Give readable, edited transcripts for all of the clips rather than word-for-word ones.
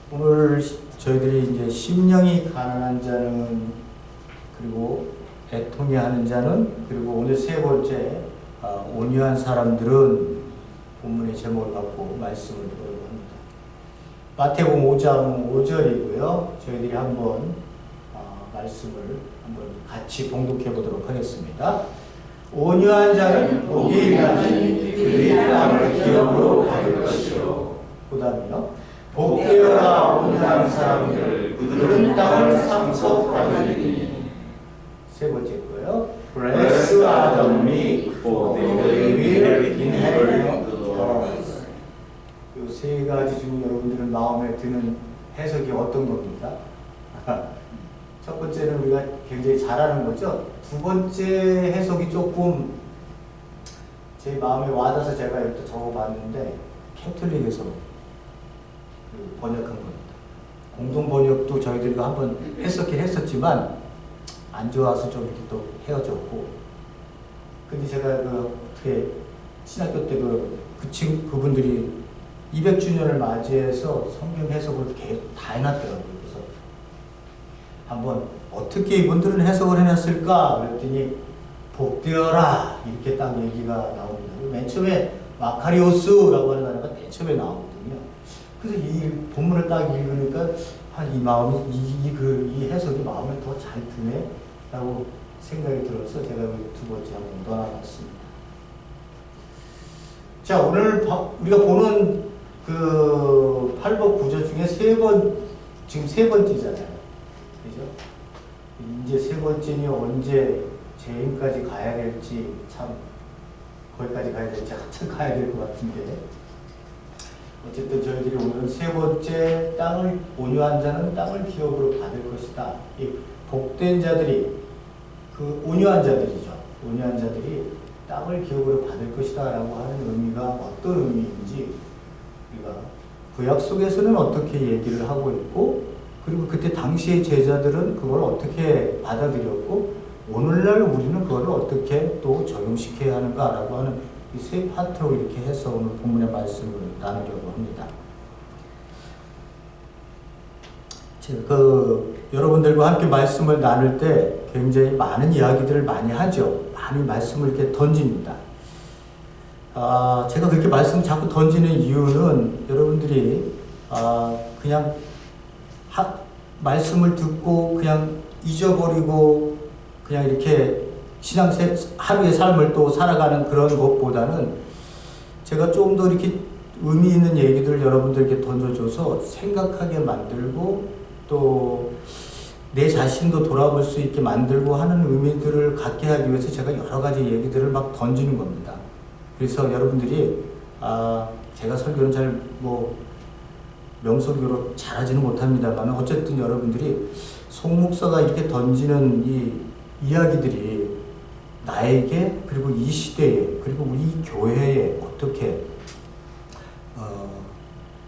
오늘 저희들이 이제 심령이 가난한 자는, 그리고 애통해 하는 자는, 그리고 오늘 세 번째 온유한 사람들은 본문의 제목을 갖고 말씀을 드리려고 합니다. 마태복음 5장 5절이고요. 저희들이 한번 말씀을 한번 같이 봉독해 보도록 하겠습니다. 온유한 자는 복이 있나니 그들이 땅을 기업으로 받을 것이요. 그 다음에요. 복되어라 온유한 사람들, 그들은 땅을 상속받으리니. 세 번째 거요. Blessed are the meek, for they will inherit the earth. 이 세 가지 중 여러분들은 마음에 드는 해석이 어떤 겁니까? 첫 번째는 우리가 굉장히 잘하는 거죠. 두 번째 해석이 조금 제 마음에 와닿아서 제가 이렇게 적어봤는데, 캐톨릭에서 번역한 겁니다. 공동 번역도 저희들과 한번 했었긴 했었지만 안 좋아서 좀 이렇게 또 헤어졌고, 근데 제가 어떻게 신학교 때 그분들이 200주년을 맞이해서 성경 해석을 계속 다 해놨더라고요. 그래서 한번 어떻게 이분들은 해석을 해놨을까 그랬더니 복되어라 이렇게 딱 얘기가 나옵니다. 맨 처음에 마카리오스라고 하는 단어가 맨 처음에 나오거든요. 그래서 이 본문을 딱 읽으니까 이 마음이 이 해석이 마음에 더 잘 드네 라고 생각이 들어서 제가 두 번째 한번 넣어놨습니다. 자, 오늘 우리가 보는 그 팔복 구절 중에 지금 세 번째잖아요. 그죠? 이제 세 번째니 언제 재임까지 가야 될지, 참 거기까지 가야 될지 한참 가야 될 것 같은데, 어쨌든 저희들이 오늘 세 번째 온유한 자는 땅을 기업으로 받을 것이다. 이 복된 자들이, 그 온유한 자들이죠. 온유한 자들이 땅을 기업으로 받을 것이다 라고 하는 의미가 어떤 의미인지 우리가 구약 속에서는 어떻게 얘기를 하고 있고, 그리고 그때 당시의 제자들은 그걸 어떻게 받아들였고, 오늘날 우리는 그걸 어떻게 또 적용시켜야 하는가라고 하는 이 세 파트로 이렇게 해서 오늘 본문의 말씀을 나누려고 합니다. 여러분들과 함께 말씀을 나눌 때 굉장히 많은 이야기들을 많이 하죠. 많은 말씀을 이렇게 던집니다. 제가 그렇게 말씀 자꾸 던지는 이유는 여러분들이 그냥 말씀을 듣고 그냥 잊어버리고 그냥 이렇게 하루의 삶을 또 살아가는 그런 것보다는 제가 좀 더 이렇게 의미 있는 얘기들을 여러분들께 던져줘서 생각하게 만들고 또 내 자신도 돌아볼 수 있게 만들고 하는 의미들을 갖게 하기 위해서 제가 여러 가지 얘기들을 막 던지는 겁니다. 그래서 여러분들이 제가 설교는 잘 명설교로 잘하지는 못합니다만, 어쨌든 여러분들이 송 목사가 이렇게 던지는 이 이야기들이 나에게, 그리고 이 시대에, 그리고 우리 교회에 어떻게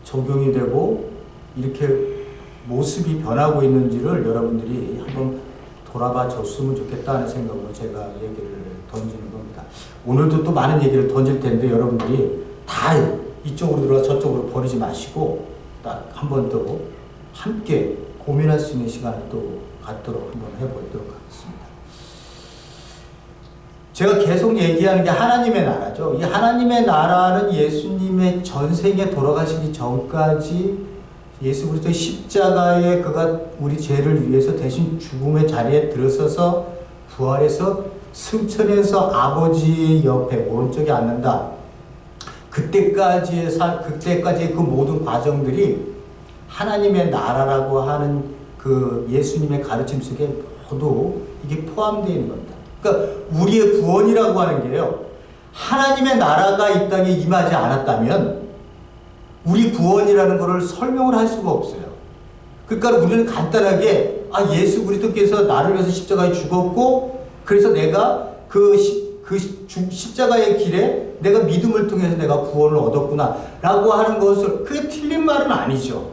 적용이 되고 이렇게 모습이 변하고 있는지를 여러분들이 한번 돌아봐 줬으면 좋겠다는 생각으로 제가 얘기를 던지는 겁니다. 오늘도 또 많은 얘기를 던질 텐데 여러분들이 다 이쪽으로 들어가 저쪽으로 버리지 마시고 딱 한 번 더 함께 고민할 수 있는 시간을 또 갖도록 한번 해보도록 하겠습니다. 제가 계속 얘기하는 게 하나님의 나라죠. 이 하나님의 나라는 예수님의 전생에 돌아가시기 전까지 예수 그리스도의 십자가에 그가 우리 죄를 위해서 대신 죽음의 자리에 들어서서 부활해서 승천해서 아버지 옆에 오른쪽에 앉는다. 그때까지의 그 모든 과정들이 하나님의 나라라고 하는 그 예수님의 가르침 속에 모두 이게 포함되어 있는 겁니다. 그러니까 우리의 구원이라고 하는 게요, 하나님의 나라가 이 땅에 임하지 않았다면 우리 구원이라는 것을 설명을 할 수가 없어요. 그러니까 우리는 간단하게 예수 그리스도께서 나를 위해서 십자가에 죽었고, 그래서 내가 그 십자가의 길에 내가 믿음을 통해서 내가 구원을 얻었구나 라고 하는 것을, 그게 틀린 말은 아니죠.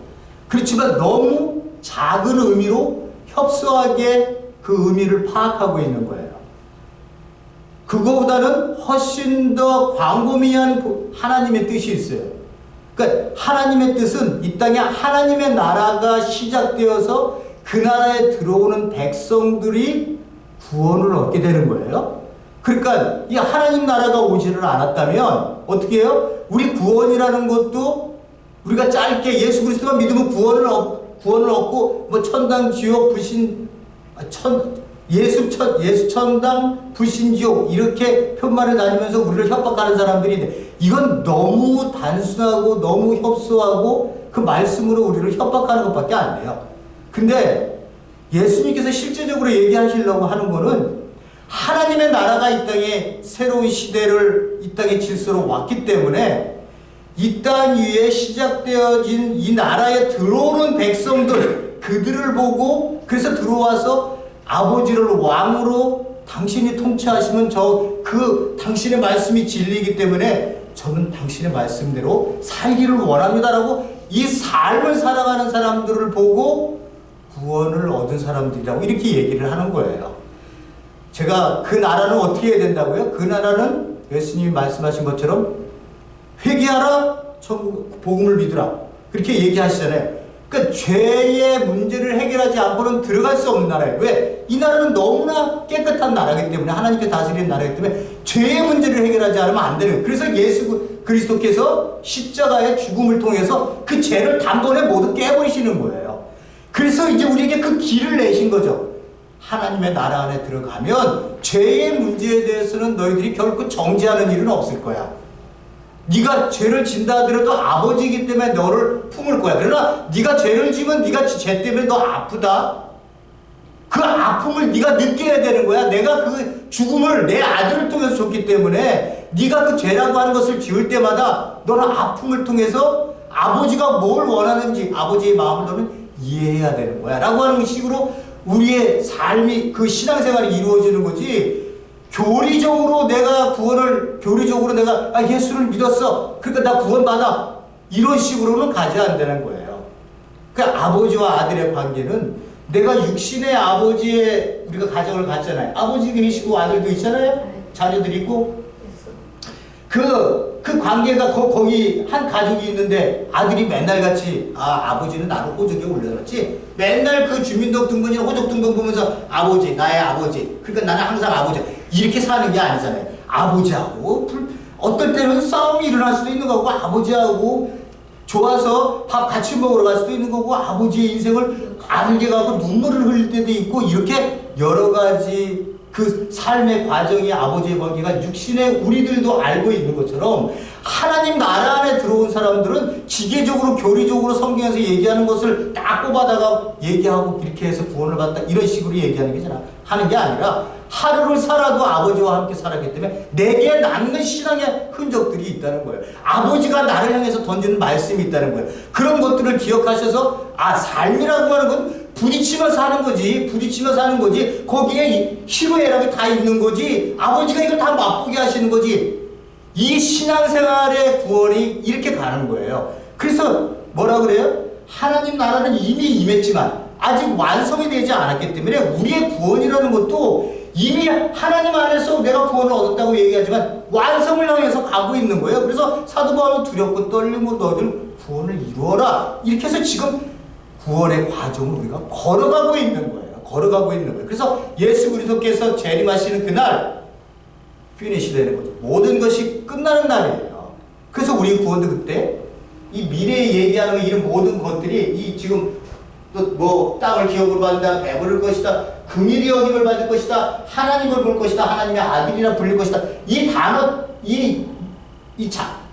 그렇지만 너무 작은 의미로 협소하게 그 의미를 파악하고 있는 거예요. 그거보다는 훨씬 더 광범위한 하나님의 뜻이 있어요. 그러니까 하나님의 뜻은 이 땅에 하나님의 나라가 시작되어서 그 나라에 들어오는 백성들이 구원을 얻게 되는 거예요. 그러니까 이 하나님 나라가 오지를 않았다면 어떻게 해요? 우리 구원이라는 것도 우리가 짧게 예수 그리스도만 믿으면 구원을 얻고 뭐 천당 지옥 불신 예수 천당 불신 지옥 이렇게 편말을 다니면서 우리를 협박하는 사람들인데 이건 너무 단순하고 너무 협소하고 그 말씀으로 우리를 협박하는 것밖에 안 돼요. 근데 예수님께서 실제적으로 얘기하시려고 하는 거는 하나님의 나라가 이 땅에 새로운 시대를 이 땅의 질서로 왔기 때문에 이 땅 위에 시작되어진 이 나라에 들어오는 백성들 그들을 보고 그래서 들어와서 아버지를 왕으로 당신이 통치하시면 당신의 말씀이 진리이기 때문에 저는 당신의 말씀대로 살기를 원합니다라고 이 삶을 살아가는 사람들을 보고 구원을 얻은 사람들이라고 이렇게 얘기를 하는 거예요. 제가 그 나라는 어떻게 해야 된다고요? 그 나라는 예수님이 말씀하신 것처럼 회개하라, 복음을 믿으라 그렇게 얘기하시잖아요. 그러니까 죄의 문제를 해결하지 않고는 들어갈 수 없는 나라예요. 왜? 이 나라는 너무나 깨끗한 나라이기 때문에 하나님께 다스리는 나라이기 때문에 죄의 문제를 해결하지 않으면 안 되는 거예요. 그래서 예수 그리스도께서 십자가의 죽음을 통해서 그 죄를 단번에 모두 깨버리시는 거예요. 그래서 이제 우리에게 그 길을 내신 거죠. 하나님의 나라 안에 들어가면 죄의 문제에 대해서는 너희들이 결코 정죄하는 일은 없을 거야. 네가 죄를 진다 하더라도 아버지이기 때문에 너를 품을 거야. 그러나 네가 죄를 지면 네가 죄 때문에 너 아프다. 그 아픔을 네가 느껴야 되는 거야. 내가 그 죽음을 내 아들을 통해서 줬기 때문에 네가 그 죄라고 하는 것을 지을 때마다 너는 아픔을 통해서 아버지가 뭘 원하는지 아버지의 마음을 너는 이해해야 되는 거야. 라고 하는 식으로 우리의 삶이 그 신앙생활이 이루어지는 거지. 교리적으로 내가 예수를 믿었어. 그러니까 나 구원받아. 이런 식으로는 가지 안 되는 거예요. 그러니까 아버지와 아들의 관계는 내가 육신의 아버지의 우리가 가정을 갖잖아요. 아버지 계시고 아들도 있잖아요. 자녀들이 있고. 그 관계가 거기 한 가족이 있는데 아들이 맨날 같이 아버지는 나를 호적에 올려놨지. 맨날 그 주민등록등본이나 호적등본 보면서 아버지 나의 아버지. 그러니까 나는 항상 아버지. 이렇게 사는 게 아니잖아요. 아버지하고 어떨 때는 싸움이 일어날 수도 있는 거고 아버지하고 좋아서 밥 같이 먹으러 갈 수도 있는 거고 아버지의 인생을 아들게 가고 눈물을 흘릴 때도 있고 이렇게 여러 가지 그 삶의 과정이 아버지의 관계가 육신의 우리들도 알고 있는 것처럼 하나님 나라 안에 들어온 사람들은 지계적으로 교리적으로 성경에서 얘기하는 것을 딱 뽑아다가 얘기하고 이렇게 해서 구원을 받다 이런 식으로 얘기하는 게 하는 게 아니라 하루를 살아도 아버지와 함께 살았기 때문에 내게 남는 신앙의 흔적들이 있다는 거예요. 아버지가 나를 향해서 던지는 말씀이 있다는 거예요. 그런 것들을 기억하셔서 삶이라고 하는 건 부딪히며 사는 거지. 거기에 희로애락이 다 있는 거지. 아버지가 이걸 다 맛보게 하시는 거지. 이 신앙생활의 구원이 이렇게 가는 거예요. 그래서 뭐라 그래요? 하나님 나라는 이미 임했지만 아직 완성이 되지 않았기 때문에 우리의 구원이라는 것도 이미 하나님 안에서 내가 구원을 얻었다고 얘기하지만 완성을 향해서 가고 있는 거예요. 그래서 사도 바울은 두렵고 떨리고 너희들 구원을 이루어라. 이렇게 해서 지금 구원의 과정을 우리가 걸어가고 있는 거예요. 그래서 예수 그리스도께서 재림하시는 그날 피니시 되는 거죠. 모든 것이 끝나는 날이에요. 그래서 우리 구원도 그때 이 미래에 얘기하는 이런 모든 것들이 이 지금 뭐 땅을 기업으로 받는다, 배부를 것이다, 긍휼히 여김을 받을 것이다, 하나님을 볼 것이다, 하나님의 아들이라 불릴 것이다. 이 단어,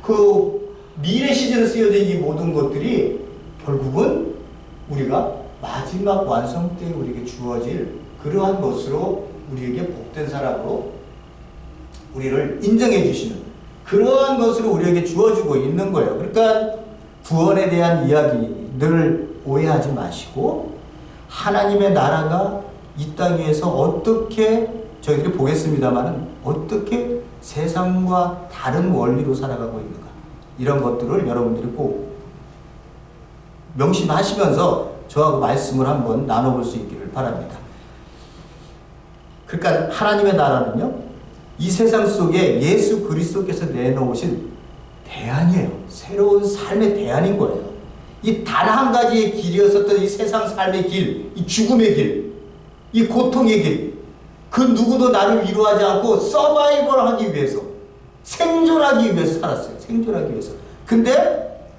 그 미래 시제로 쓰여진 이 모든 것들이 결국은 우리가 마지막 완성 때 우리에게 주어질 그러한 것으로 우리에게 복된 사람으로 우리를 인정해 주시는 그러한 것으로 우리에게 주어지고 있는 거예요. 그러니까 구원에 대한 이야기를 오해하지 마시고 하나님의 나라가 이 땅 위에서 어떻게 저희들이 보겠습니다만은 어떻게 세상과 다른 원리로 살아가고 있는가 이런 것들을 여러분들이 꼭 명심하시면서 저하고 말씀을 한번 나눠볼 수 있기를 바랍니다. 그러니까 하나님의 나라는요 이 세상 속에 예수 그리스도께서 내놓으신 대안이에요. 새로운 삶의 대안인 거예요. 이 단 한 가지의 길이었었던 이 세상 삶의 길, 이 죽음의 길, 이 고통의 길, 그 누구도 나를 위로하지 않고 서바이벌 하기 위해서, 생존하기 위해서 살았어요. 생존하기 위해서. 근데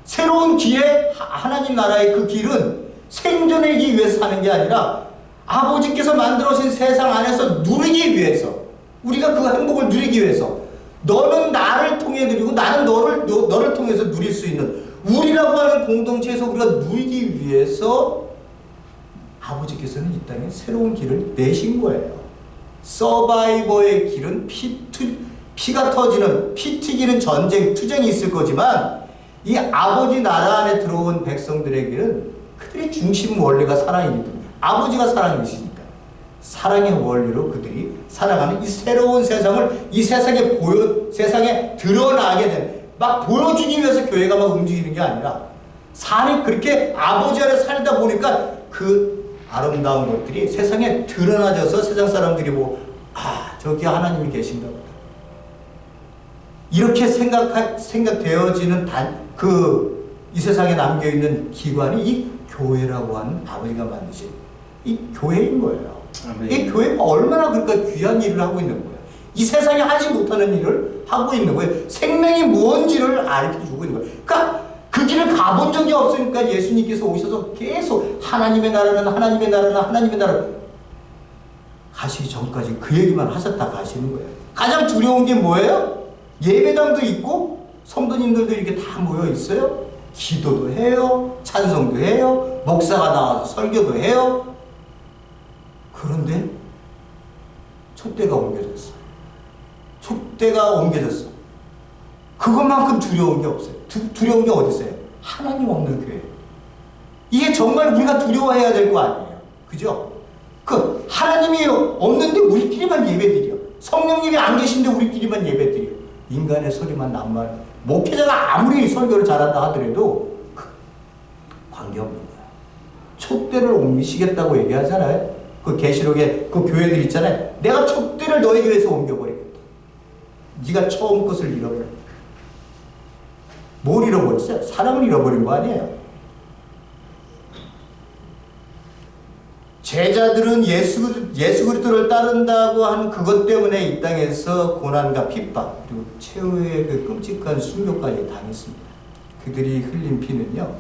새로운 길에 하나님 나라의 그 길은 생존하기 위해서 사는 게 아니라 아버지께서 만들어주신 세상 안에서 누리기 위해서, 우리가 그 행복을 누리기 위해서, 너는 나를 통해 누리고 나는 너를 통해서 누릴 수 있는 우리라고 하는 공동체에서 우리가 누리기 위해서 아버지께서는 이 땅에 새로운 길을 내신 거예요. 서바이버의 길은 피가 터지는, 피 튀기는 전쟁, 투쟁이 있을 거지만 이 아버지 나라 안에 들어온 백성들의 길은 그들의 중심 원리가 사랑이기 때문에, 아버지가 사랑이시니까 사랑의 원리로 그들이 살아가는 이 새로운 세상을 이 세상에 드러나게 되는, 막 보여주기 위해서 교회가 막 움직이는 게 아니라 삶이 그렇게 아버지 안에 살다 보니까 그 아름다운 것들이 세상에 드러나져서 세상 사람들이 보고, 아, 저기 하나님이 계신가 보다. 이렇게 생각되어지는 이 세상에 남겨있는 기관이 이 교회라고 하는 아버지가 만드신 이 교회인 거예요. 이 교회가 얼마나 그러니까 귀한 일을 하고 있는 거예요. 이 세상에 하지 못하는 일을 하고 있는 거예요. 생명이 무언지를 가르쳐주고 있는 거예요. 그러니까 그 길을 가본 적이 없으니까 예수님께서 오셔서 계속 하나님의 나라는 가시기 전까지 그 얘기만 하셨다 가시는 거예요. 가장 두려운 게 뭐예요? 예배당도 있고 성도님들도 이렇게 다 모여 있어요. 기도도 해요. 찬송도 해요. 목사가 나와서 설교도 해요. 그런데 촛대가 옮겨졌어. 그것만큼 두려운 게 없어요. 두려운 게 어디 있어요? 하나님 없는 교회. 이게 정말 우리가 두려워해야 될 거 아니에요. 그죠? 그 하나님이 없는데 우리끼리만 예배드려. 성령님이 안 계신데 우리끼리만 예배드려. 인간의 소리만 남말. 목회자가 아무리 설교를 잘한다 하더라도 관계없는 거야. 촛대를 옮기시겠다고 얘기하잖아요. 그 계시록에 그 교회들 있잖아요. 내가 촛대를 너희 교회에서 옮겨버리겠다. 네가 처음 것을 잃어버려. 뭘 잃어버렸어요? 사랑을 잃어버린 거 아니에요. 제자들은 예수 그리스도를 따른다고 한 그것 때문에 이 땅에서 고난과 핍박 그리고 최후의 그 끔찍한 순교까지 당했습니다. 그들이 흘린 피는요,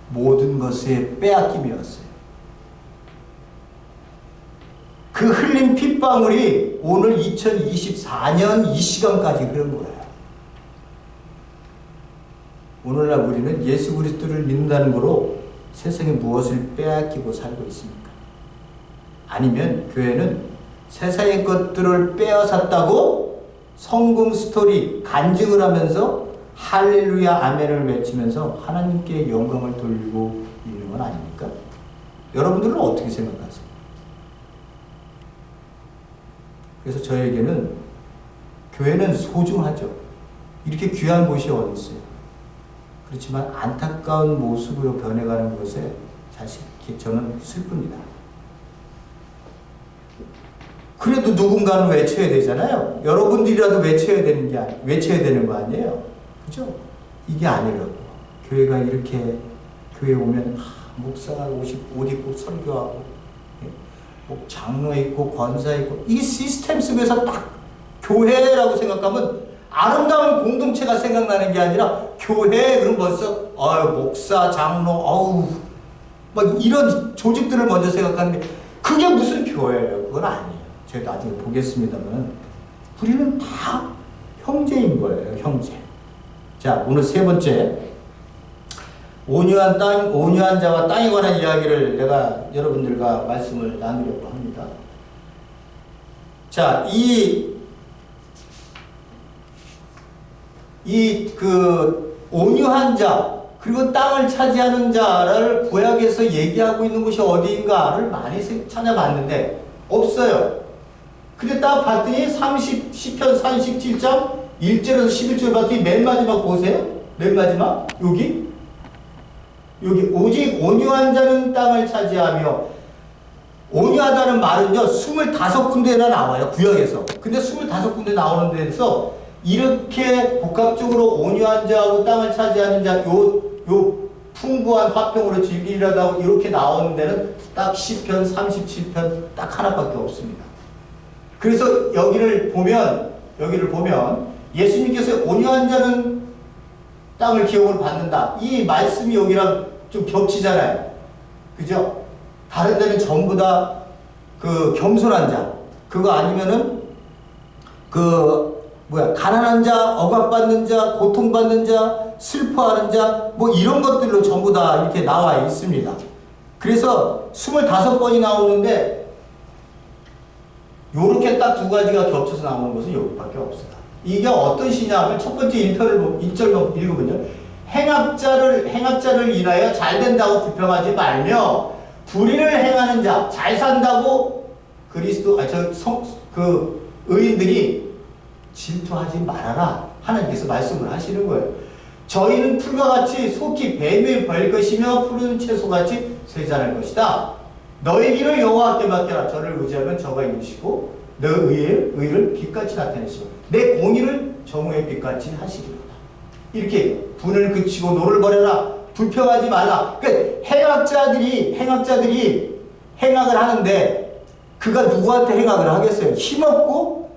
모든 것의 빼앗김이었어요. 그 흘린 핏방울이 오늘 2024년 이 시간까지 흐른 거예요. 오늘날 우리는 예수 그리스도를 믿는다는 거로 세상에 무엇을 빼앗기고 살고 있습니까? 아니면 교회는 세상의 것들을 빼앗았다고 성공 스토리 간증을 하면서 할렐루야 아멘을 외치면서 하나님께 영광을 돌리고 있는 건 아닙니까? 여러분들은 어떻게 생각하세요? 그래서 저에게는 교회는 소중하죠. 이렇게 귀한 곳이 어디 있어요? 그렇지만 안타까운 모습으로 변해가는 것에 사실 저는 슬픕니다. 그래도 누군가는 외쳐야 되잖아요. 여러분들이라도 외쳐야 되는 거 아니에요? 그죠? 이게 아니라도 교회가 이렇게 교회 오면 목사가 옷 입고 설교하고 장로 있고 권사 있고 이 시스템 속에서 딱 교회라고 생각하면 아름다운 공동체가 생각나는 게 아니라 교회 그럼 벌써 목사 장로 막 이런 조직들을 먼저 생각하는데 그게 무슨 교회예요? 그건 아니에요. 제가 나중에 보겠습니다만 우리는 다 형제인 거예요. 형제. 자, 오늘 세 번째 온유한 자와 땅에 관한 이야기를 내가 여러분들과 말씀을 나누려고 합니다. 자, 그 온유한 자 그리고 땅을 차지하는 자를 구약에서 얘기하고 있는 곳이 어디인가를 많이 찾아봤는데 없어요. 근데 딱 봤더니 시편 37장 1절에서 11절 봤더니 맨 마지막 보세요. 맨 마지막 여기 오직 온유한 자는 땅을 차지하며, 온유하다는 말은요 25군데나 나와요 구약에서. 근데 25군데 나오는 데서 이렇게 복합적으로 온유한 자하고 땅을 차지하는 자, 요 풍부한 화평으로 즐기리라도 하고 이렇게 나오는 데는 딱 시편 37편 딱 하나밖에 없습니다. 그래서 여기를 보면 예수님께서 온유한 자는 땅을 기업으로 받는다. 이 말씀이 여기랑 좀 겹치잖아요. 그죠? 다른 데는 전부 다 그 겸손한 자, 그거 아니면은 가난한 자, 억압받는 자, 고통받는 자, 슬퍼하는 자, 뭐 이런 것들로 전부 다 이렇게 나와 있습니다. 그래서 25번이 나오는데 요렇게 딱 두 가지가 겹쳐서 나오는 것은 여기밖에 없습니다. 이게 어떤 시냐면 첫 번째 1절만 읽으면요. 행악자를 인하여 잘 된다고 불평하지 말며 불의를 행하는 자, 잘 산다고 의인들이 질투하지 말아라. 하나님께서 말씀을 하시는 거예요. 저희는 풀과 같이 속히 뱀의 벌 것이며 푸른 채소같이 세잔할 것이다. 너의 길을 여호와께 맡겨라. 저를 의지하면 저가 이루시고 너 의를 빛같이 나타내시고 내 공의를 정오의 빛같이 하시리로다. 이렇게 분을 그치고 노를 버려라. 불평하지 말라. 그러니까 행악자들이 행악을 하는데 그가 누구한테 행악을 하겠어요? 힘없고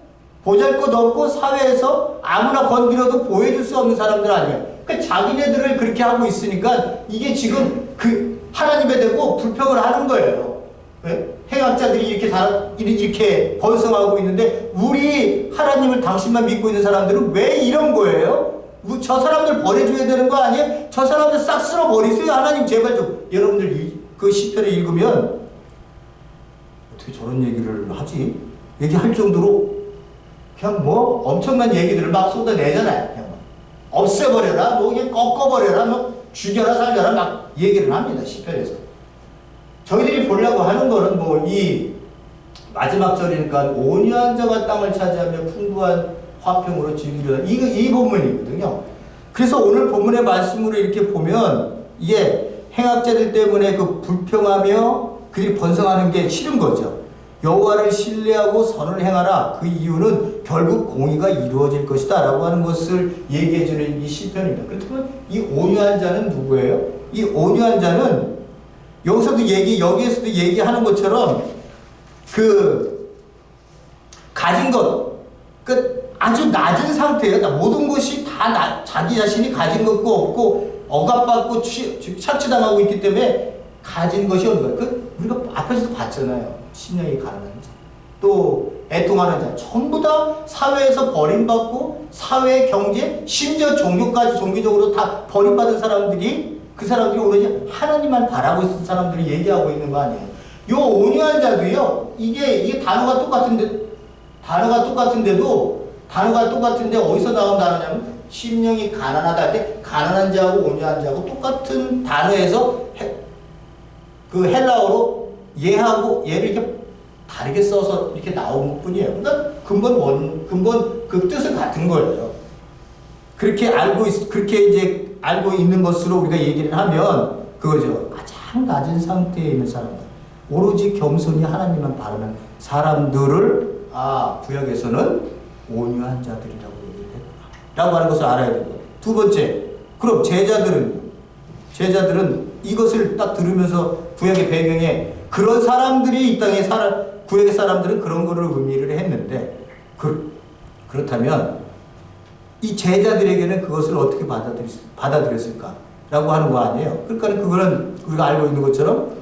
보잘것없고 사회에서 아무나 건드려도 보여줄 수 없는 사람들 아니에요. 그러니까 자기네들을 그렇게 하고 있으니까 이게 지금 그 하나님에 대고 불평을 하는 거예요. 왜? 행악자들이 이렇게 번성하고 있는데 우리 하나님을 당신만 믿고 있는 사람들은 왜 이런 거예요? 저 사람들 버려줘야 되는 거 아니에요? 저 사람들 싹 쓸어버리세요. 하나님 제발 좀. 여러분들 그 시편을 읽으면 어떻게 저런 얘기를 하지? 얘기할 정도로 그냥 뭐 엄청난 얘기들을 막 쏟아내잖아요. 그냥 없애버려라, 뭐 그냥 꺾어버려라, 뭐 죽여라 살려라 막 얘기를 합니다. 시편에서. 저희들이 보려고 하는 거는 뭐 이 마지막 절이니까 온유한 자가 땅을 차지하며 풍부한 화평으로 즐기려. 이 본문이거든요. 그래서 오늘 본문의 말씀으로 이렇게 보면 이게 행악자들 때문에 그 불평하며 그들이 번성하는 게 싫은 거죠. 여호와를 신뢰하고 선을 행하라. 그 이유는 결국 공의가 이루어질 것이다 라고 하는 것을 얘기해 주는 이 시편입니다. 그렇다면 이 온유한 자는 누구예요? 이 온유한 자는 여기에서도 얘기하는 것처럼 그 가진 것, 아주 낮은 상태예요. 그러니까 모든 것이 다 자기 자신이 가진 것도 없고 억압받고 착취당하고 있기 때문에 가진 것이 없는 거예요. 우리가 앞에서도 봤잖아요. 심령이 가난한 자, 또 애통하는 자, 전부 다 사회에서 버림받고 사회, 경제, 심지어 종교까지 종교적으로 다 버림받은 사람들이 그 사람들이 오로지 하나님만 바라고 있는 사람들이 얘기하고 있는 거 아니에요. 요 온유한 자도요. 이게 단어가 똑같은데 어디서 나온 단어냐면 심령이 가난하다 할 때 가난한 자하고 온유한 자하고 똑같은 단어에서 그 헬라어로 얘를 이렇게 다르게 써서 이렇게 나온 것 뿐이에요. 그러니까 근본 그 뜻은 같은 거예요. 그렇게 알고 있는 것으로 우리가 얘기를 하면 그거죠. 가장 낮은 상태에 있는 사람들, 오로지 겸손히 하나님만 바라는 사람들을 구약에서는 온유한 자들이라고 얘기를 했구나 라고 하는 것을 알아야 됩니다. 두 번째, 그럼 제자들은 이것을 딱 들으면서 구약의 배경에 그런 사람들이 이 땅에 구약의 사람들은 그런 거를 의미를 했는데 그렇다면 이 제자들에게는 그것을 어떻게 받아들였을까 라고 하는 거 아니에요. 그러니까 그거는 우리가 알고 있는 것처럼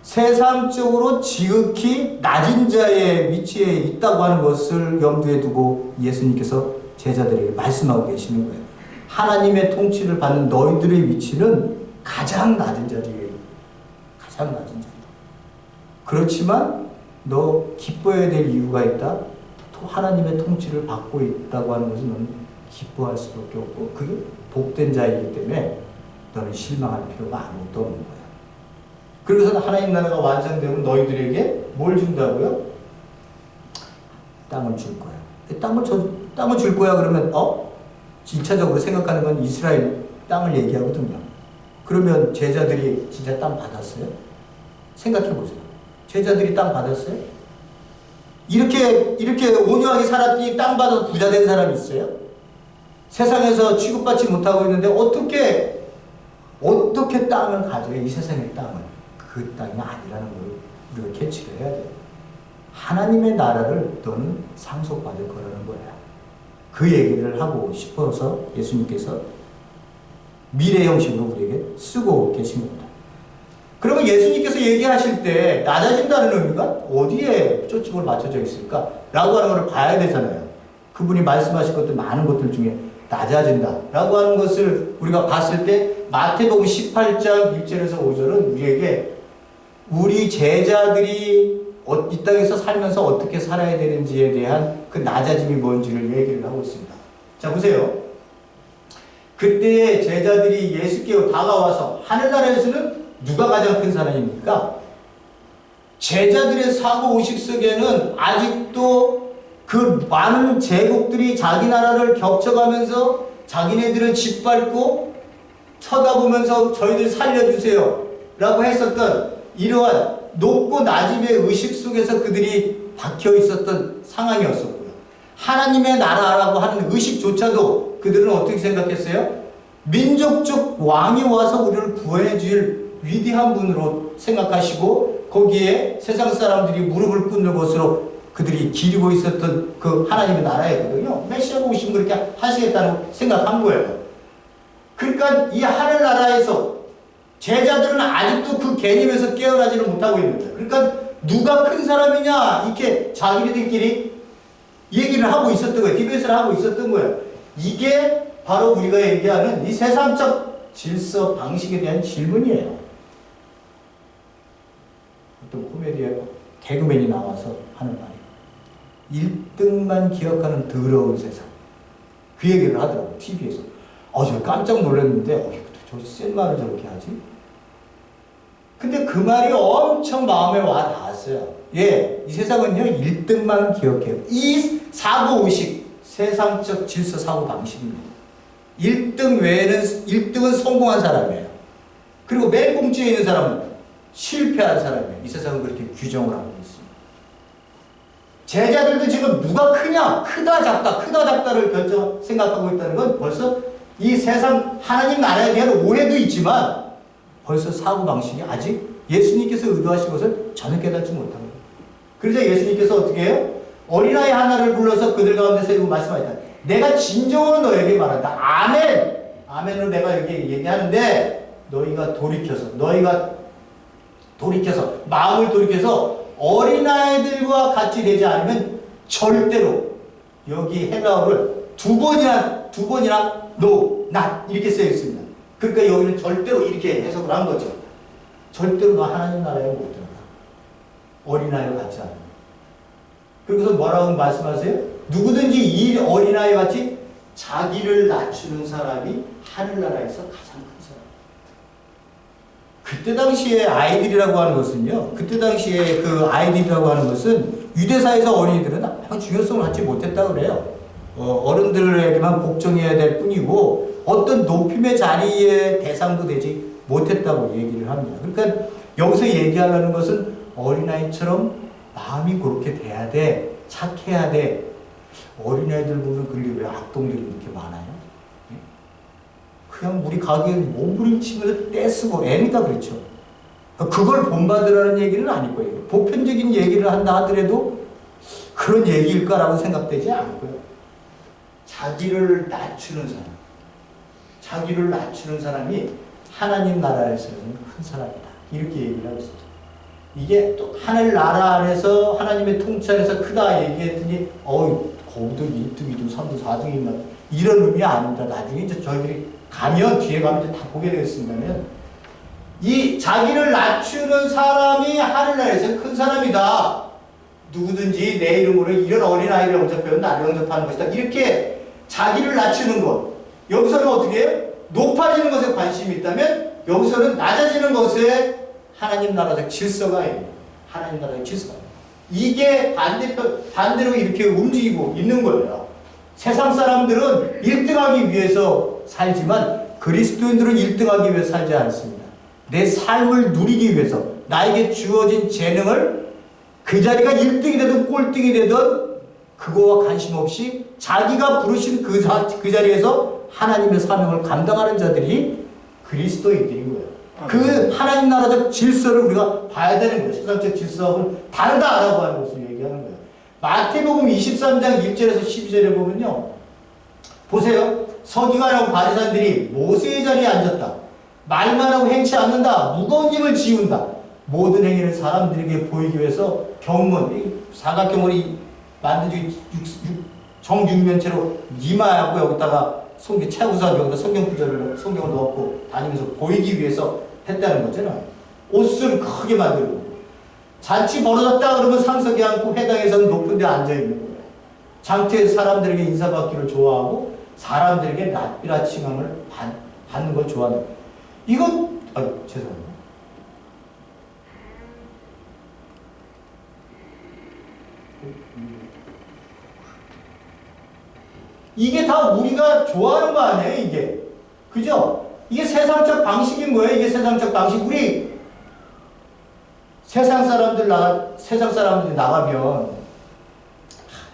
세상적으로 지극히 낮은 자의 위치에 있다고 하는 것을 염두에 두고 예수님께서 제자들에게 말씀하고 계시는 거예요. 하나님의 통치를 받는 너희들의 위치는 가장 낮은 자리예요. 가장 낮은 자리. 그렇지만 너 기뻐해야 될 이유가 있다. 또 하나님의 통치를 받고 있다고 하는 것은 너는 기뻐할 수밖에 없고 그게 복된 자이기 때문에 너는 실망할 필요가 아무것도 없는 거야. 그래서 하나님 나라가 완성되면 너희들에게 뭘 준다고요? 땅을 줄 거야. 땅을 줄 거야 그러면 1차적으로 생각하는 건 이스라엘 땅을 얘기하거든요. 그러면 제자들이 진짜 땅 받았어요? 생각해 보세요. 제자들이 땅 받았어요? 이렇게 온유하게 살았더니 땅 받아서 부자 된 사람이 있어요? 세상에서 취급받지 못하고 있는데 어떻게 땅을 가져요? 이 세상의 땅을. 그 땅이 아니라는 걸 우리가 캐치를 해야 돼요. 하나님의 나라를 너는 상속받을 거라는 거야. 그 얘기를 하고 싶어서 예수님께서 미래 형식으로 우리에게 쓰고 계신 겁니다. 그러면 예수님께서 얘기하실 때 낮아진다는 의미가 어디에 초점을 맞춰져 있을까? 라고 하는 것을 봐야 되잖아요. 그분이 말씀하신 것들 많은 것들 중에 낮아진다 라고 하는 것을 우리가 봤을 때 마태복음 18장 1절에서 5절은 우리에게 우리 제자들이 이 땅에서 살면서 어떻게 살아야 되는지에 대한 그 낮아짐이 뭔지를 얘기를 하고 있습니다. 자, 보세요. 그때 제자들이 예수께 다가와서 하늘나라에서는 누가 가장 큰 사람입니까? 제자들의 사고의식 속에는 아직도 그 많은 제국들이 자기 나라를 겹쳐가면서 자기네들은 짓밟고 쳐다보면서 저희들 살려주세요 라고 했었던 이러한 높고 낮음의 의식 속에서 그들이 박혀 있었던 상황이었었고요. 하나님의 나라라고 하는 의식조차도 그들은 어떻게 생각했어요? 민족적 왕이 와서 우리를 구해 줄 위대한 분으로 생각하시고 거기에 세상 사람들이 무릎을 꿇는 것으로 그들이 기리고 있었던 그 하나님의 나라였거든요. 메시아가 오시면 그렇게 하시겠다고 생각한 거예요. 그러니까 이 하늘나라에서 제자들은 아직도 그 개념에서 깨어나지를 못하고 있는 거예요. 그러니까 누가 큰 사람이냐 이렇게 자기들끼리 얘기를 하고 있었던 거예요. 디베이트를 하고 있었던 거예요. 이게 바로 우리가 얘기하는 이 세상적 질서 방식에 대한 질문이에요. 어떤 코미디에 개그맨이 나와서 하는 말이에요. 1등만 기억하는 더러운 세상. 그 얘기를 하더라고요. TV에서. 저 깜짝 놀랐는데 저 센 말을 저렇게 하지? 근데 그 말이 엄청 마음에 와 닿았어요. 예, 이 세상은요 1등만 기억해요. 이 사고의식, 세상적 질서 사고 방식입니다. 1등 외에는 1등은 성공한 사람이에요. 그리고 맨 공중에 있는 사람은 실패한 사람이에요. 이 세상은 그렇게 규정을 하고 있습니다. 제자들도 지금 누가 크냐, 크다 작다를 생각하고 있다는 건 벌써 이 세상 하나님 나라에 대한 오해도 있지만 벌써 사고방식이 아직 예수님께서 의도하신 것을 전혀 깨닫지 못한 거예요. 그래서 예수님께서 어떻게 해요? 어린아이 하나를 불러서 그들 가운데 세우고 말씀하셨다. 내가 진정으로 너에게 말한다. 아멘! 아멘으로 내가 여기 얘기하는데 너희가 돌이켜서 마음을 돌이켜서 어린아이들과 같이 되지 않으면 절대로 여기 헬라어를 두 번이나 no, not 이렇게 쓰여 있습니다. 그러니까 여기는 절대로 이렇게 해석을 한 거죠. 절대로 너 하나님 나라에 못 들어가. 어린아이와 같지 않아. 그리고서 뭐라고 말씀하세요? 누구든지 이 어린아이 같이 자기를 낮추는 사람이 하늘나라에서 가장 큰 사람입니다. 그때 당시에 아이들이라고 하는 것은요. 그때 당시에 그 아이들이라고 하는 것은 유대사에서 어린이들은 아무 중요성을 갖지 못했다고 그래요. 어른들에게만 복종해야 될 뿐이고 어떤 높임의 자리의 대상도 되지 못했다고 얘기를 합니다. 그러니까 여기서 얘기하려는 것은 어린아이처럼 마음이 그렇게 돼야 돼. 착해야 돼. 어린아이들 보면 그게 왜 악동들이 이렇게 많아요? 그냥 우리 가게에 몸부림치면서 떼쓰고 애니까 그렇죠. 그걸 본받으라는 얘기는 아닐 거예요. 보편적인 얘기를 한다 하더라도 그런 얘기일까라고 생각되지 않고요. 자기를 낮추는 사람이 하나님 나라에서는 큰 사람이다. 이렇게 얘기를 하고 있습니다. 이게 또 하늘 나라 안에서 하나님의 통찰에서 크다 얘기했더니 거기도 1등이도 3등, 4등이 있나 이런 의미 아닙니다. 나중에 이제 저희들이 뒤에 가면 이제 다 보게 되겠습니다만 이 자기를 낮추는 사람이 하늘나라에서 큰 사람이다. 누구든지 내 이름으로 이런 어린아이를 영접하면 나를 영접하는 것이다. 이렇게 자기를 낮추는 것. 여기서는 어떻게 해요? 높아지는 것에 관심이 있다면 여기서는 낮아지는 것에 하나님 나라적 질서가 있는 하나님 나라의 질서가 이게 반대로 이렇게 움직이고 있는 거예요. 세상 사람들은 1등하기 위해서 살지만 그리스도인들은 1등하기 위해서 살지 않습니다. 내 삶을 누리기 위해서 나에게 주어진 재능을 그 자리가 1등이 되든 꼴등이 되든 그거와 관심 없이 자기가 부르신 그 자리에서 하나님의 사명을 감당하는 자들이 그리스도인들인 거예요. 그 하나님 나라적 질서를 우리가 봐야 되는 거예요. 세상적 질서하고는 다르다라고 하는 것을 얘기하는 거예요. 마태복음 23장 1절에서 12절에 보면요. 보세요. 서기관하고 바리새인들이 모세의 자리에 앉았다. 말만 하고 행치 않는다. 무거운 짐을 지운다. 모든 행위를 사람들에게 보이기 위해서 경문, 사각경을 만든 정육면체로 이마하고 여기다가 채우서 여기다 성경을 넣고 다니면서 보이기 위해서 했다는 거잖아요. 옷을 크게 만들고. 잔치 벌어졌다 그러면 상석에 앉고 회당에서는 높은 데 앉아있는 거예요. 장터에서 사람들에게 인사받기를 좋아하고 사람들에게 낯비라 칭함을 받는 걸 좋아하는 거예요. 이건, 죄송합니다. 이게 다 우리가 좋아하는 거 아니에요, 이게. 그죠? 이게 세상적 방식인 거예요, 이게 세상적 방식. 우리 세상 사람들이 나가면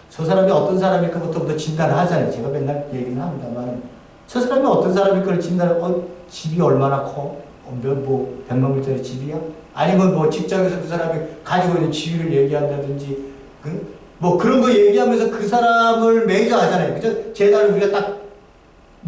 저 사람이 어떤 사람일까부터 진단을 하잖아요. 제가 맨날 얘기는 합니다만 저 사람이 어떤 사람일까를 진단을 집이 얼마나 커? 뭐 100만 불짜리 집이야? 아니면 뭐 직장에서 그 사람이 가지고 있는 지위를 얘기한다든지 뭐 그런 거 얘기하면서 그 사람을 매니저 하잖아요. 그죠? 재단을 우리가 딱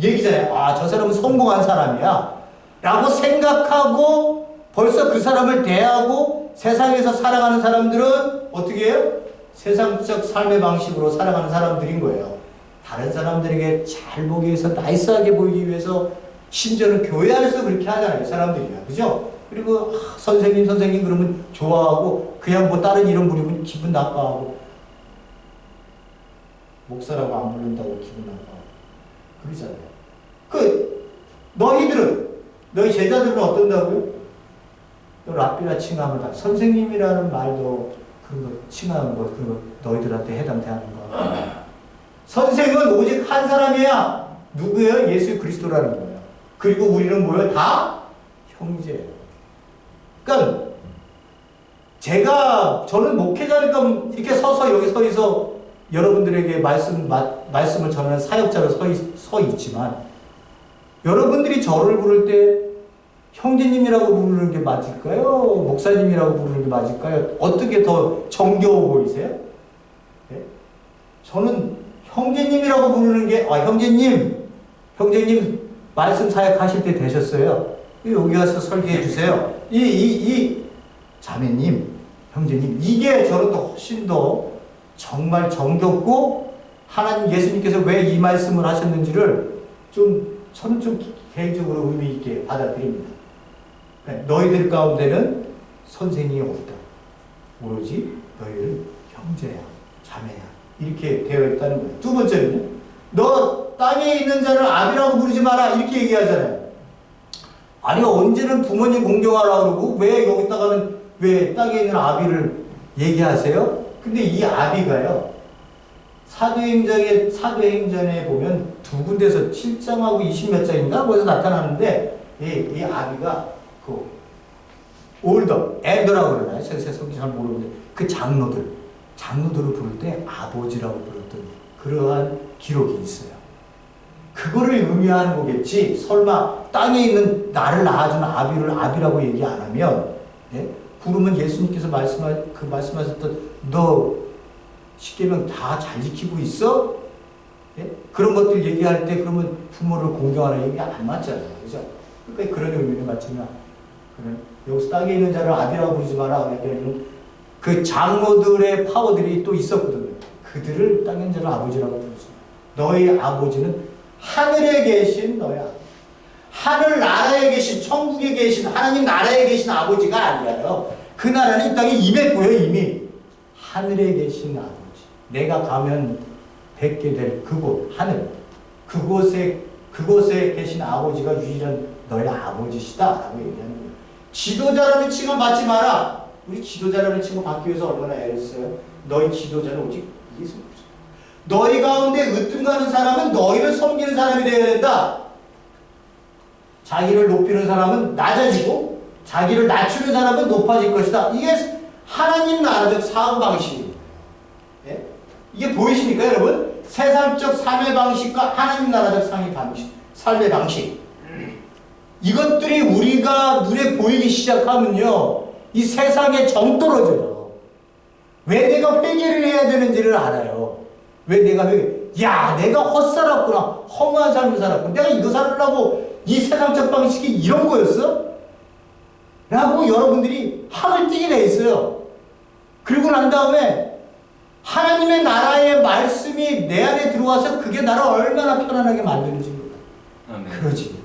얘기잖아요. 아, 저 사람은 성공한 사람이야. 라고 생각하고 벌써 그 사람을 대하고 세상에서 살아가는 사람들은 어떻게 해요? 세상적 삶의 방식으로 살아가는 사람들인 거예요. 다른 사람들에게 잘 보기 위해서, 나이스하게 보이기 위해서, 심지어는 교회 안에서 그렇게 하잖아요. 사람들이야. 그죠? 그리고 선생님 그러면 좋아하고 그냥 뭐 다른 이름 부르면 기분 나빠하고 목사라고 안 부른다고 기분 나빠하고 그러잖아요. 너희 제자들은 어떤다고요? 랍비라 칭함을 받. 선생님이라는 말도 그런 거 칭하는 거, 그런 거 너희들한테 해당되는 거. 선생은 오직 한 사람이야. 누구예요? 예수 그리스도라는 거예요. 그리고 우리는 뭐예요? 다 형제예요. 그러니까 저는 목회자니까 이렇게 여기 서 있어 여러분들에게 말씀을 전하는 사역자로 서 있지만 여러분들이 저를 부를 때 형제님이라고 부르는 게 맞을까요? 목사님이라고 부르는 게 맞을까요? 어떤 게 더 정겨워 보이세요? 네? 저는 형제님이라고 부르는 게, 형제님 말씀 사역하실 때 되셨어요? 여기 와서 설계해 주세요. 자매님, 형제님, 이게 저는 또 훨씬 더 정말 정겹고 하나님 예수님께서 왜 이 말씀을 하셨는지를 저는 좀 개인적으로 의미 있게 받아들입니다. 너희들 가운데는 선생이 없다. 오로지 너희는 형제야, 자매야. 이렇게 되어 있다는 거예요. 두 번째는요. 너 땅에 있는 자를 아비라고 부르지 마라. 이렇게 얘기하잖아요. 아니 언제는 부모님 공경하라 그러고 왜 땅에 있는 아비를 얘기하세요? 근데 이 아비가요. 사도행전에 보면 두 군데서 7장하고 20몇 장인가 거기서 나타나는데 이 아비가 엘더라고 그러나요? 제가 성경 잘 모르는데 그 장로들을 부를 때 아버지라고 불렀던 그러한 기록이 있어요. 그거를 의미하는 거겠지. 설마 땅에 있는 나를 낳아준 아비를 아비라고 얘기 안 하면 부르면 예수님께서 말씀하셨던 너 십계명 다 잘 지키고 있어? 그런 것들 얘기할 때 그러면 부모를 공경하는 얘기 안 맞잖아요. 그죠? 그러니까 그런 의미는 맞지만 여기서 땅에 있는 자를 아비라고 부르지 마라. 그 장로들의 파워들이 또 있었거든요. 그들을 땅에 있는 자를 아버지라고 부르지 마. 너희 아버지는 하늘에 계신 너희 아버지. 하늘 나라에 계신, 천국에 계신, 하나님 나라에 계신 아버지가 아니라요. 그 나라는 이 땅에 임했고요, 이미. 하늘에 계신 아버지. 내가 가면 뵙게 될 그곳, 하늘. 그곳에 계신 아버지가 유일한 너희 아버지시다. 라고 얘기하는 거예요. 지도자라는 칭을 받지 마라. 우리 지도자라는 칭을 받기 위해서 얼마나 애를 써요? 너희 지도자는 오직 예수 그리스도. 너희 가운데 으뜸가는 사람은 너희를 섬기는 사람이 되어야 된다. 자기를 높이는 사람은 낮아지고 자기를 낮추는 사람은 높아질 것이다. 이게 하나님 나라적 사고방식입니다. 이게 보이십니까 여러분? 세상적 삶의 방식과 하나님 나라적 삶의 방식. 이것들이 우리가 눈에 보이기 시작하면요, 이 세상에 정 떨어져요. 왜 내가 회개를 해야 되는지를 알아요. 왜 내가 내가 헛살았구나. 허무한 삶을 살았구나. 내가 이거 살으려고 이 세상적 방식이 이런 거였어? 라고 여러분들이 학을 띄게 돼 있어요. 그리고 난 다음에 하나님의 나라의 말씀이 내 안에 들어와서 그게 나를 얼마나 편안하게 만드는지 몰라요. 그러지.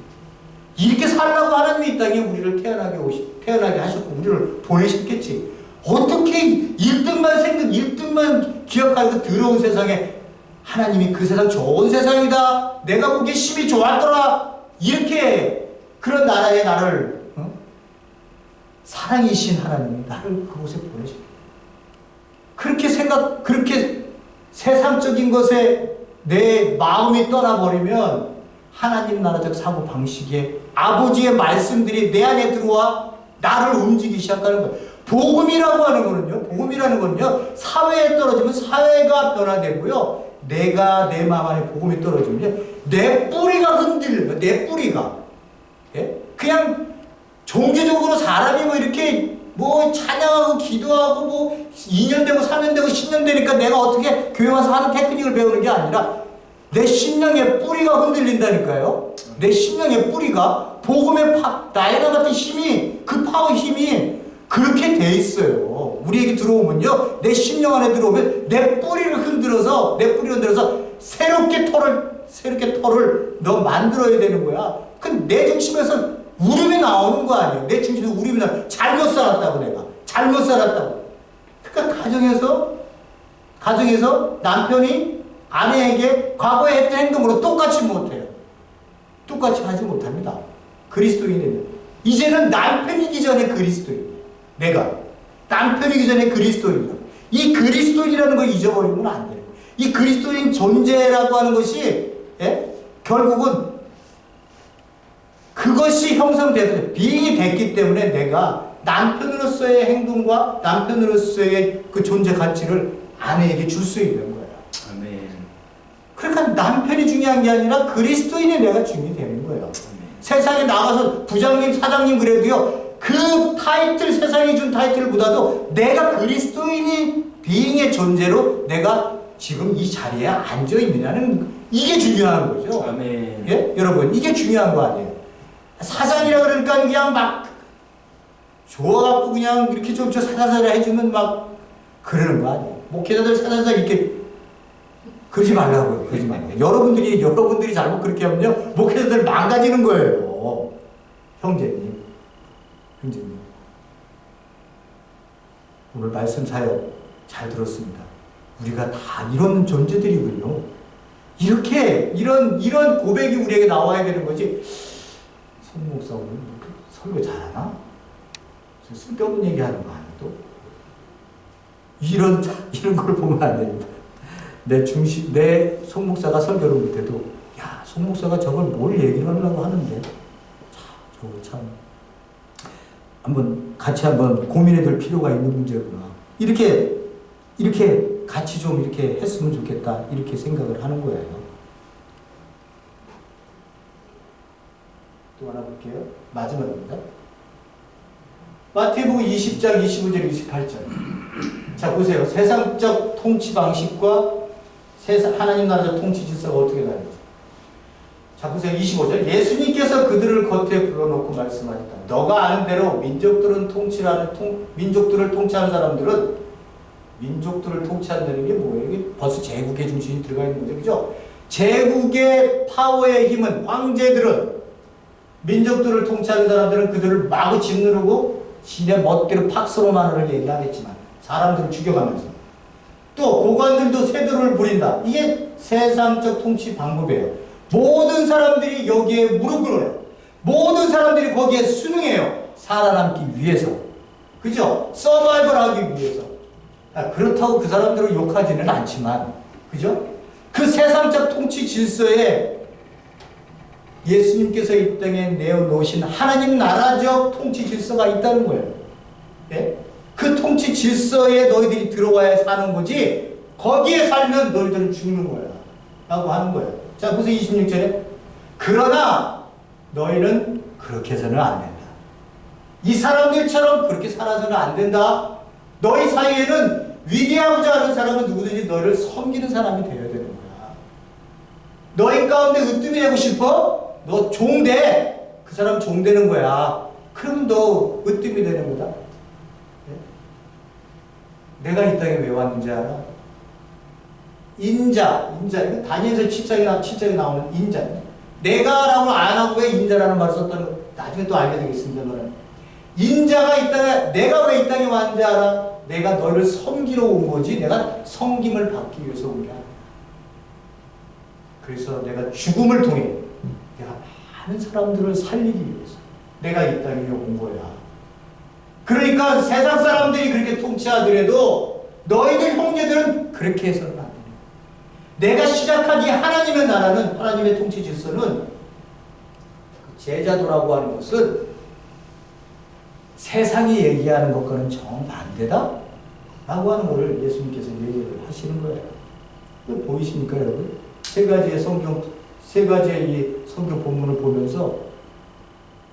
이렇게 살라고 하나님이 이 땅에 우리를 태어나게 하셨고 우리를 보내셨겠지. 어떻게 1등만 기억하고 더러운 세상에 하나님이 그 세상 좋은 세상이다. 내가 보기에 심히 좋았더라. 이렇게 그런 나라에 나를 사랑이신 하나님이 나를 그곳에 보내셨다. 그렇게 세상적인 것에 내 마음이 떠나버리면 하나님 나라적 사고 방식에 아버지의 말씀들이 내 안에 들어와 나를 움직이기 시작하는 거예요. 복음이라는 거는요, 사회에 떨어지면 사회가 변화되고요, 내가 내 마음 안에 복음이 떨어지면 내 뿌리가 흔들려요. 내 뿌리가. 예? 그냥 종교적으로 사람이 이렇게 찬양하고 기도하고 2년 되고 3년 되고 10년 되니까 내가 어떻게 교회 와서 하는 테크닉을 배우는 게 아니라 내 심령의 뿌리가 흔들린다니까요. 내 심령의 뿌리가 복음의 다이나 같은 힘이, 그 파워 힘이 그렇게 돼 있어요. 우리에게 들어오면요, 내 심령 안에 들어오면 내 뿌리를 흔들어서 새롭게 털을 너 만들어야 되는 거야. 내 중심에서 울음이 나오는 거 아니에요. 내 중심에서 울음이 나오는. 잘못 살았다고 내가. 잘못 살았다고. 그러니까 가정에서 남편이 아내에게 과거에 했던 행동으로 똑같이 못해요. 똑같이 하지 못합니다. 그리스도인이면. 이제는 남편이기 전에 그리스도인. 내가. 남편이기 전에 그리스도인이다. 이 그리스도인이라는 걸 잊어버리면 안 돼요. 이 그리스도인 존재라고 하는 것이, 결국은 그것이 형성되고 비행이 됐기 때문에 내가 남편으로서의 행동과 남편으로서의 그 존재 가치를 아내에게 줄 수 있는 거예요. 아멘. 그러니까 남편이 중요한 게 아니라 그리스도인이 내가 중요히 되는 거예요. 아멘. 세상에 나가서 부장님, 사장님 그래도요, 그 타이틀, 세상이 준 타이틀보다도 내가 그리스도인이 비행의 존재로 내가 지금 이 자리에 앉아 있느냐는 이게 중요한 거죠. 아멘. 예? 여러분, 이게 중요한 거 아니에요. 사장이라 그러니까 그냥 막 좋아갖고 그냥 이렇게 좀 사사사라 해주면 그러는 거 아니에요. 목회자들 사사사 이렇게 그러지 말라고요. 그러지 말라고요. 여러분들이 잘못 그렇게 하면요, 목회자들 망가지는 거예요. 형제님. 오늘 말씀 사역 잘 들었습니다. 우리가 다 이런 존재들이군요. 이런 고백이 우리에게 나와야 되는 거지. 송 목사 오늘 설교 잘하나? 쓸데없는 얘기하는 거 아니야 또? 이런 걸 보면 안 됩니다. 내 송 목사가 설교를 못해도, 송 목사가 저걸 뭘 얘기를 하려고 하는데, 저거 참 같이 한번 고민해 볼 필요가 있는 문제구나. 이렇게 같이 좀 이렇게 했으면 좋겠다. 이렇게 생각을 하는 거예요. 또 하나 볼게요. 마지막입니다. 마태복음 20장 25절 28절. 자, 보세요. 세상적 통치 방식과 하나님 나라적 통치 질서가 어떻게 다른지. 자, 보세요. 25절. 예수님께서 그들을 겉에 불러놓고 말씀하셨다. 너가 아는 대로 민족들을 통치하는 사람들은, 민족들을 통치한다는 게 뭐예요? 이게 벌써 제국의 중심이 들어가 있는 거죠. 그죠? 제국의 파워의 힘은, 황제들은, 민족들을 통치하는 사람들은 그들을 마구 짓누르고 지네 멋대로 팍스로만을 얘기하겠지만 사람들을 죽여가면서, 또 고관들도 세도를 부린다. 이게 세상적 통치 방법이에요. 모든 사람들이 여기에 무릎 꿇어요. 모든 사람들이 거기에 순응해요. 살아남기 위해서. 그죠? 서바이벌 하기 위해서. 그렇다고 그 사람들을 욕하지는 않지만, 그죠? 그 세상적 통치 질서에 예수님께서 이 땅에 내어놓으신 하나님 나라적 통치 질서가 있다는 거예요. 예? 그 통치 질서에 너희들이 들어와야 사는 거지, 거기에 살면 너희들은 죽는 거야. 라고 하는 거예요. 자, 무슨 26절에? 그러나 너희는 그렇게 해서는 안 된다. 이 사람들처럼 그렇게 살아서는 안 된다. 너희 사이에는 위대하고자 하는 사람은 누구든지 너희를 섬기는 사람이 되어야 되는 거야. 너희 가운데 으뜸이 되고 싶어? 너 종돼. 그 사람 종되는 거야. 그럼 너 으뜸이 되는 거다. 내가 이 땅에 왜 왔는지 알아? 인자. 이거 다니엘서 7장에 나오는 인자. 내가라고 안 하고 왜 인자라는 말을 썼다는 거 나중에 또 알게 되겠습니다. 너는 인자가 이 땅에, 내가 왜 이 땅에 왔는지 알아? 내가 너를 섬기러 온 거지. 내가 섬김을 받기 위해서 온 게 아니야. 그래서 내가 죽음을 통해 내가 많은 사람들을 살리기 위해서 내가 이 땅에 온 거야. 그러니까 세상 사람들이 그렇게 통치하더라도 너희들 형제들은 그렇게 해서는 안 돼. 내가 시작한 이 하나님의 나라는, 하나님의 통치 질서는, 제자도라고 하는 것은 세상이 얘기하는 것과는 정반대다? 라고 하는 것을 예수님께서 얘기를 하시는 거예요. 보이십니까, 여러분? 세 가지의 이 성경 본문을 보면서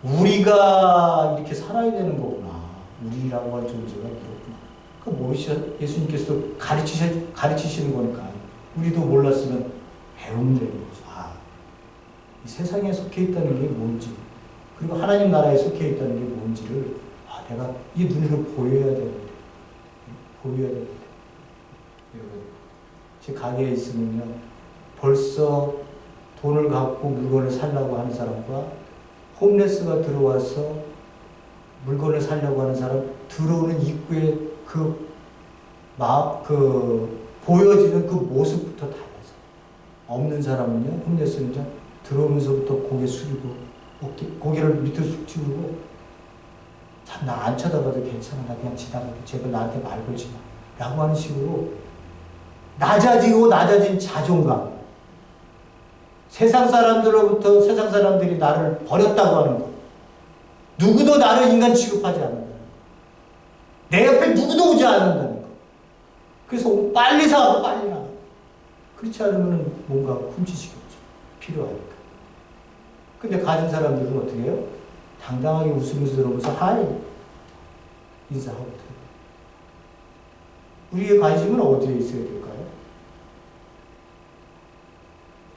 우리가 이렇게 살아야 되는 거구나. 우리라고 할 존재가 이렇구나. 그 예수님께서도 가르치시는 거니까 우리도 몰랐으면 배우면 되는 거죠. 아, 이 세상에 속해 있다는 게 뭔지, 그리고 하나님 나라에 속해 있다는 게 뭔지를 내가 이 눈으로 보여야 되는데. 제 가게에 있으면요, 벌써 돈을 갖고 물건을 사려고 하는 사람과 홈레스가 들어와서 물건을 사려고 하는 사람, 들어오는 입구에 보여지는 그 모습부터 달라서. 없는 사람은요, 홈레스는요, 들어오면서부터 고개 숙이고, 고개를 밑으로 쑥 찌르고, 참, 나 안 쳐다봐도 괜찮아. 나 그냥 지나갈게. 제발 나한테 말 걸지 마. 라고 하는 식으로 낮아진 자존감. 세상 사람들이 나를 버렸다고 하는 것. 누구도 나를 인간 취급하지 않는다는 것. 내 옆에 누구도 오지 않는다는 것. 그래서 빨리 사고 빨리 나가. 그렇지 않으면 뭔가 훔치시겠죠. 필요하니까. 근데 가진 사람들은 어떻게 해요? 당당하게 웃으면서 들어오면서 하이 인사하고 들어요. 우리의 관심은 어디에 있어야 될까요?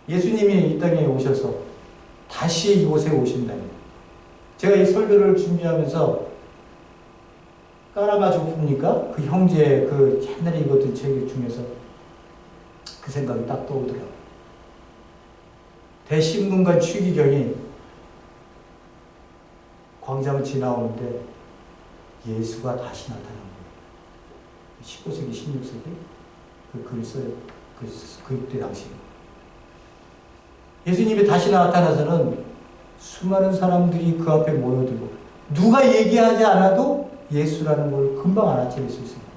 예수님이 이 땅에 오셔서 다시 이곳에 오신다니. 제가 이 설교를 준비하면서 까라바조프니까 그 형제 옛날에 읽었던 책 중에서 그 생각이 딱 떠오르더라고요. 대신문관 추기경이 광장을 지나오는데 예수가 다시 나타난 거예요. 15세기, 16세기 그 글을 써요. 그때 당시. 예수님이 다시 나타나서는 수많은 사람들이 그 앞에 모여들고 누가 얘기하지 않아도 예수라는 걸 금방 알아차릴 수 있습니다.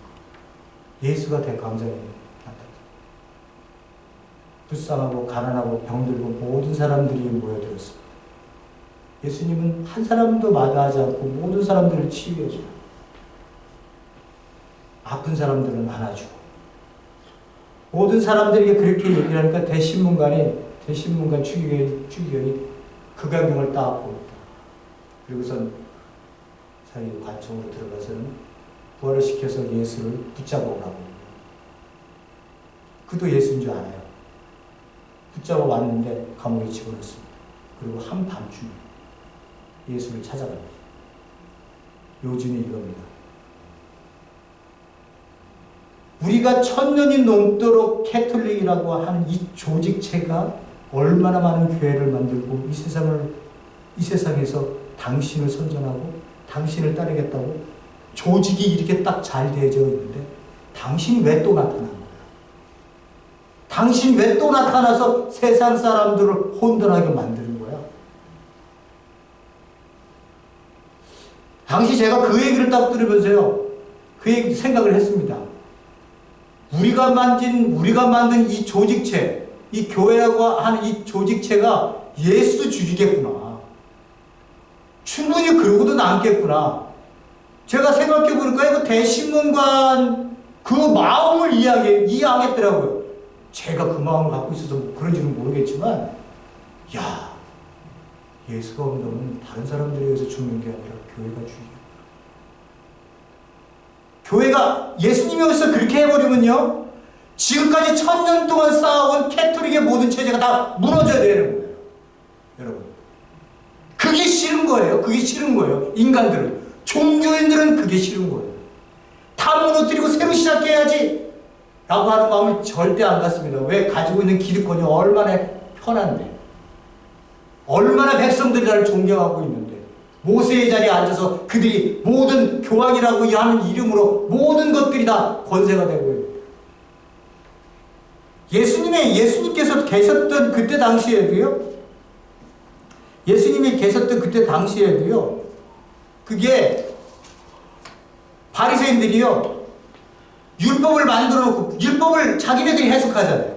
예수가 대광장에 나타났어요. 불쌍하고 가난하고 병들고 모든 사람들이 모여들었습니다. 예수님은 한 사람도 마다하지 않고 모든 사람들을 치유해줘요. 아픈 사람들은 안아주고. 모든 사람들에게 그렇게 얘기를 하니까 대신문관 추기경이 그 광경을 딱 봅니다. 그리고선 자기 관청으로 들어가서는 부활을 시켜서 예수를 붙잡아 오라고. 그도 예수인 줄 알아요. 붙잡아 왔는데 감옥에 집어넣습니다. 그리고 한밤중에 예수를 찾아갑니다. 요즘이 이겁니다. 우리가 1000년이 넘도록 캐톨릭이라고 하는 이 조직체가 얼마나 많은 교회를 만들고 이 세상에서 당신을 선전하고 당신을 따르겠다고 조직이 이렇게 딱 잘 되어져 있는데 당신이 왜 또 나타난 거야? 당신 왜 또 나타나서 세상 사람들을 혼돈하게 만드는 거야? 당시 제가 그 얘기를 딱 들으면서요, 그 얘기 생각을 했습니다. 우리가 만든 이 조직체, 이 교회라고 하는 이 조직체가 예수 죽이겠구나. 충분히 그러고도 남겠구나. 제가 생각해보니까 이거 대신문관 그 마음을 이해하겠더라고요. 제가 그 마음을 갖고 있어서 그런지는 모르겠지만, 야, 예수가 온다면 다른 사람들에 의해서 죽는 게 아니라 교회가 죽이야. 교회가 예수님이 오셔서 그렇게 해버리면요, 지금까지 1000년 동안 쌓아온 캐톨릭의 모든 체제가 다 무너져야 되는 거예요. 여러분, 그게 싫은 거예요. 그게 싫은 거예요. 인간들은, 종교인들은 그게 싫은 거예요. 다 무너뜨리고 새로 시작해야지 라고 하는 마음을 절대 안 갖습니다. 왜? 가지고 있는 기득권이 얼마나 편한데, 얼마나 백성들이 나를 존경하고 있는데, 모세의 자리에 앉아서 그들이 모든 교황이라고 하는 이름으로 모든 것들이 다 권세가 되고 있는, 예수님께서 계셨던 그때 당시에도요, 예수님이 계셨던 그때 당시에도요, 그게 바리새인들이요, 율법을 만들어 놓고 율법을 자기네들이 해석하잖아요.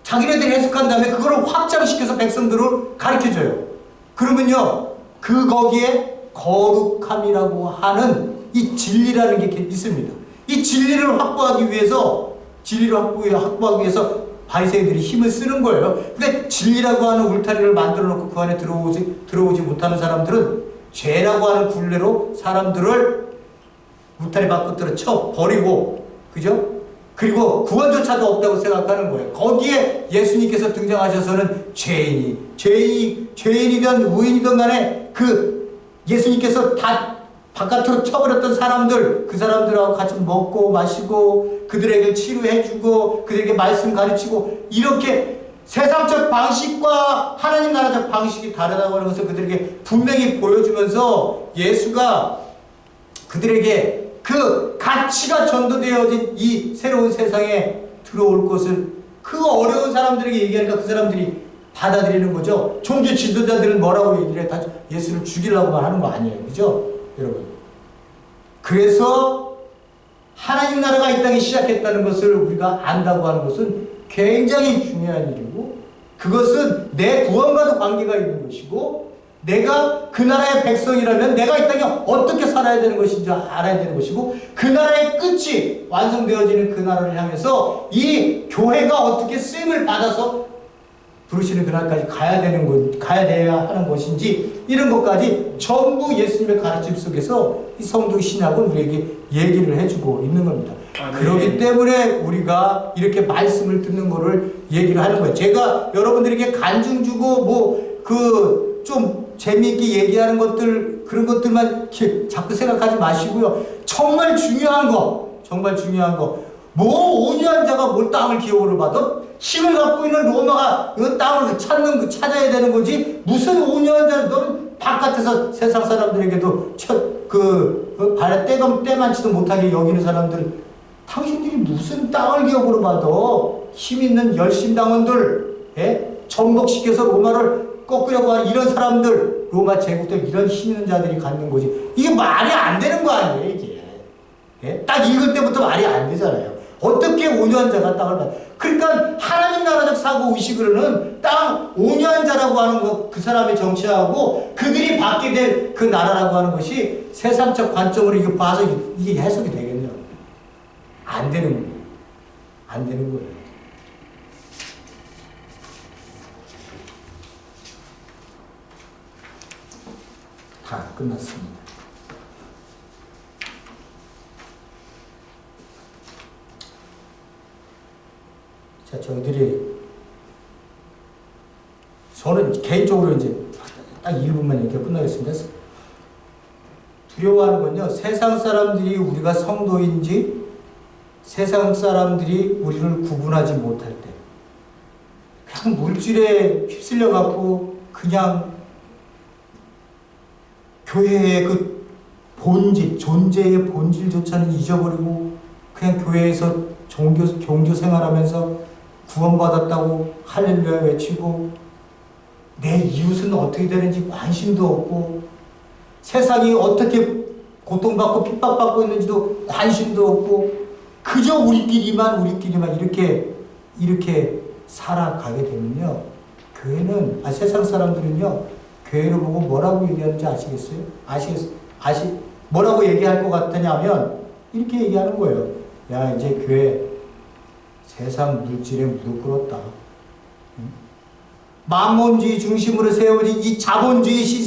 자기네들이 해석한 다음에 그걸 확장시켜서 백성들을 가르쳐줘요. 그러면요, 거기에 거룩함이라고 하는 이 진리라는 게 있습니다. 이 진리를 확보하기 위해서 바리새인들이 힘을 쓰는 거예요. 근데 진리라고 하는 울타리를 만들어 놓고 그 안에 들어오지 못하는 사람들은 죄라고 하는 굴레로 사람들을 울타리 밖으로 쳐 버리고, 그죠? 그리고 구원조차도 없다고 생각하는 거예요. 거기에 예수님께서 등장하셔서는 죄인이든 의인이든 간에 예수님께서 다 바깥으로 쳐버렸던 사람들, 그 사람들하고 같이 먹고 마시고 그들에게 치료해주고 그들에게 말씀 가르치고, 이렇게 세상적 방식과 하나님 나라적 방식이 다르다고 하는 것을 그들에게 분명히 보여주면서, 예수가 그들에게 그 가치가 전도되어진 이 새로운 세상에 들어올 것을 그 어려운 사람들에게 얘기하니까 그 사람들이 받아들이는 거죠. 종교 지도자들은 뭐라고 얘기를 해? 다 예수를 죽이려고만 하는 거 아니에요. 그죠? 여러분. 그래서 하나님 나라가 이 땅에 시작했다는 것을 우리가 안다고 하는 것은 굉장히 중요한 일이고, 그것은 내 구원과도 관계가 있는 것이고, 내가 그 나라의 백성이라면 내가 이 땅에 어떻게 살아야 되는 것인지 알아야 되는 것이고, 그 나라의 끝이 완성되어지는 그 나라를 향해서 이 교회가 어떻게 쓰임을 받아서 부르시는 그날까지 가야 하는 것인지, 이런 것까지 전부 예수님의 가르침 속에서 이 성도 신약은 우리에게 얘기를 해주고 있는 겁니다. 그렇기 때문에 우리가 이렇게 말씀을 듣는 거를 얘기를 하는 거예요. 제가 여러분들에게 간증 주고 좀 재미있게 얘기하는 것들, 그런 것들만 자꾸 생각하지 마시고요. 정말 중요한 거, 온유한 자가 뭘 땅을 기업으로 받아? 힘을 갖고 있는 로마가 이 땅을 찾아야 되는 거지. 무슨 온유한 자, 너는 바깥에서 세상 사람들에게도 발에 때만치도 못하게 여기는 사람들, 당신들이 무슨 땅을 기업으로 받아? 힘 있는 열심당원들, 정복시켜서 로마를 꺾으려고 하는 이런 사람들, 로마 제국도 이런 힘 있는 자들이 갖는 거지. 이게 말이 안 되는 거 아니에요, 이게. 딱 읽을 때부터 말이 안 되잖아요. 어떻게 온유한 자가 땅을 받아? 그러니까 하나님 나라적 사고 의식으로는 땅 온유한 자라고 하는 것, 그 사람이 정치하고 그들이 받게 될 그 나라라고 하는 것이 세상적 관점으로 이거 봐서 이게 해석이 되겠냐? 안 되는 거예요. 안 되는 거예요. 다 끝났습니다. 자, 저는 개인적으로 이제 딱 1분만 얘기하고 끝나겠습니다. 두려워하는 건요, 세상 사람들이 우리가 성도인지 세상 사람들이 우리를 구분하지 못할 때, 그냥 물질에 휩쓸려갖고 그냥 교회의 그 본질, 존재의 본질조차는 잊어버리고 그냥 교회에서 종교 생활하면서 구원받았다고 할렐루야 외치고 내 이웃은 어떻게 되는지 관심도 없고 세상이 어떻게 고통받고 핍박받고 있는지도 관심도 없고 그저 우리끼리만 이렇게 살아가게 되면요, 교회는 세상 사람들은요 교회를 보고 뭐라고 얘기하는지 아시겠어요? 뭐라고 얘기할 것 같으냐면 이렇게 얘기하는 거예요. 야, 이제 교회 세상 물질에 무릎 꿇었다. 만몬주의 중심으로 세워진 이 자본주의 시스템